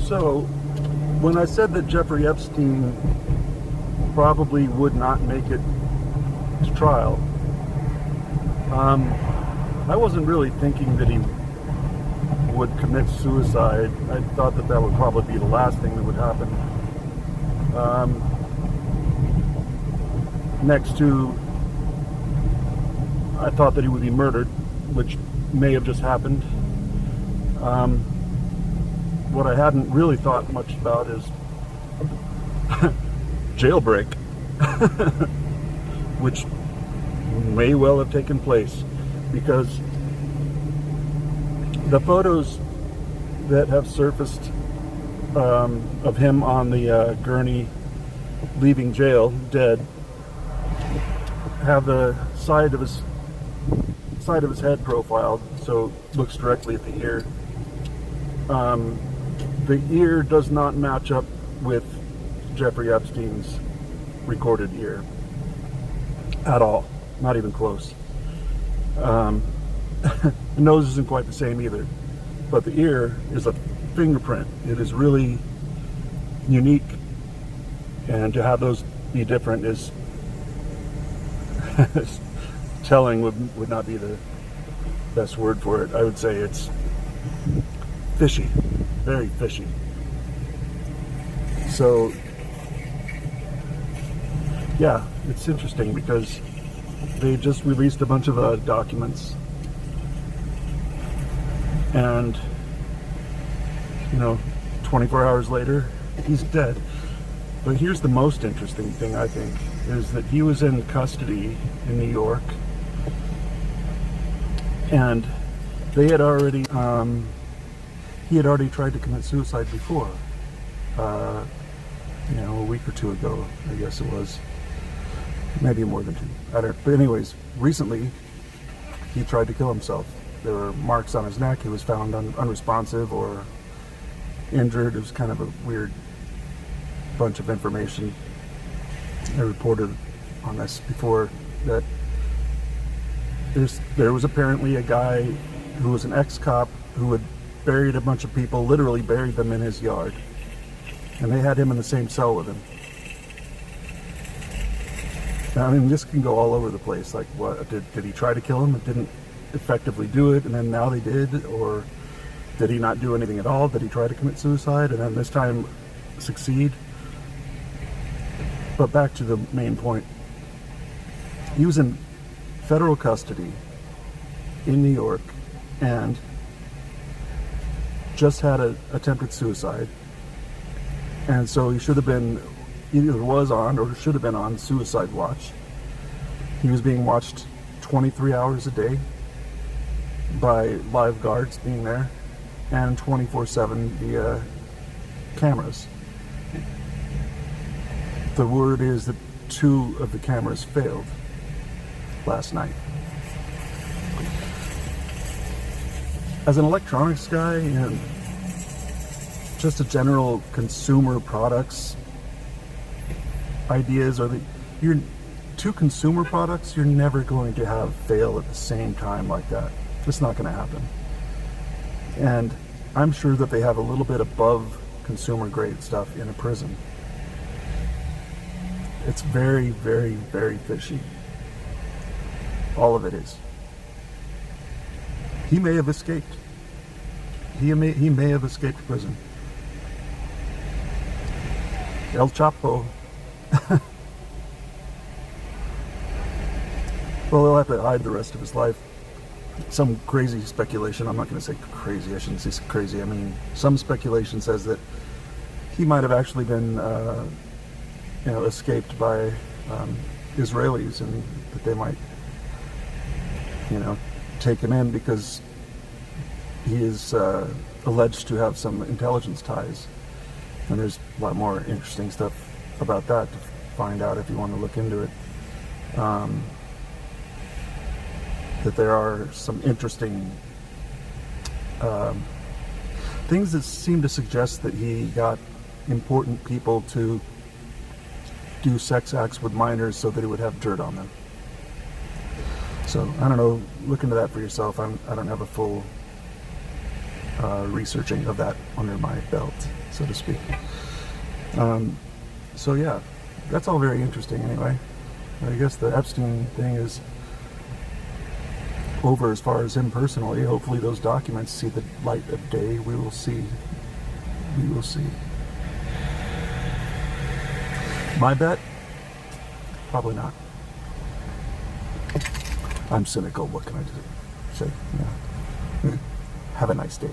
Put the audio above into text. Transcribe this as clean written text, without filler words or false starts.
So, when I said that Jeffrey Epstein probably would not make it to trial, I wasn't really thinking that he would commit suicide. I thought that that would probably be the last thing that would happen. Next to, I thought that he would be murdered, which may have just happened. What I hadn't really thought much about is jailbreak, which may well have taken place, because the photos that have surfaced of him on the gurney leaving jail dead have the side of his head profiled, so it looks directly at the ear. The ear does not match up with Jeffrey Epstein's recorded ear at all, not even close. The nose isn't quite the same either, but the ear is a fingerprint. It is really unique, and to have those be different is telling would not be the best word for it. I would say it's fishy, very fishy. So yeah, it's interesting because they just released a bunch of documents, and 24 hours later he's dead. But here's the most interesting thing, I think, is that he was in custody in New York, and they had already he had already tried to commit suicide before, a week or two ago, I guess it was, maybe more than two, I don't. But anyways, recently he tried to kill himself. There were marks on his neck. He was found unresponsive or injured. It was kind of a weird bunch of information. I reported on this before that there was apparently a guy who was an ex-cop who had buried a bunch of people, literally buried them in his yard, and they had him in the same cell with him. I mean, this can go all over the place. Like, what did he try to kill him and didn't effectively do it, and then now they did? Or did he not do anything at all? Did he try to commit suicide and then this time succeed? But back to the main point. He was in federal custody in New York and just had an attempted suicide. And so he should have been, either was on or should have been on suicide watch. He was being watched 23 hours a day by live guards being there, and 24/7 via cameras. The word is that 2 of the cameras failed last night. As an electronics guy and just a general consumer products ideas are that you're 2 consumer products you're never going to have fail at the same time like that. It's not going to happen. And I'm sure that they have a little bit above consumer grade stuff in a prison. It's very, very, very fishy. All of it is. He may have escaped. He may have escaped prison. El Chapo. Well, he'll have to hide the rest of his life. Some crazy speculation, I'm not going to say crazy, I shouldn't say crazy, I mean, some speculation says that he might have actually been, escaped by Israelis, and that they might, take him in because he is alleged to have some intelligence ties. And there's a lot more interesting stuff about that to find out if you want to look into it. That there are some interesting things that seem to suggest that he got important people to do sex acts with minors so that he would have dirt on them. So, I don't know, look into that for yourself. I don't have a full researching of that under my belt, so to speak. So yeah, that's all very interesting anyway. I guess the Epstein thing is over as far as him personally. Hopefully those documents see the light of day. We will see. We will see. My bet? Probably not. I'm cynical. What can I say? Yeah. Have a nice day.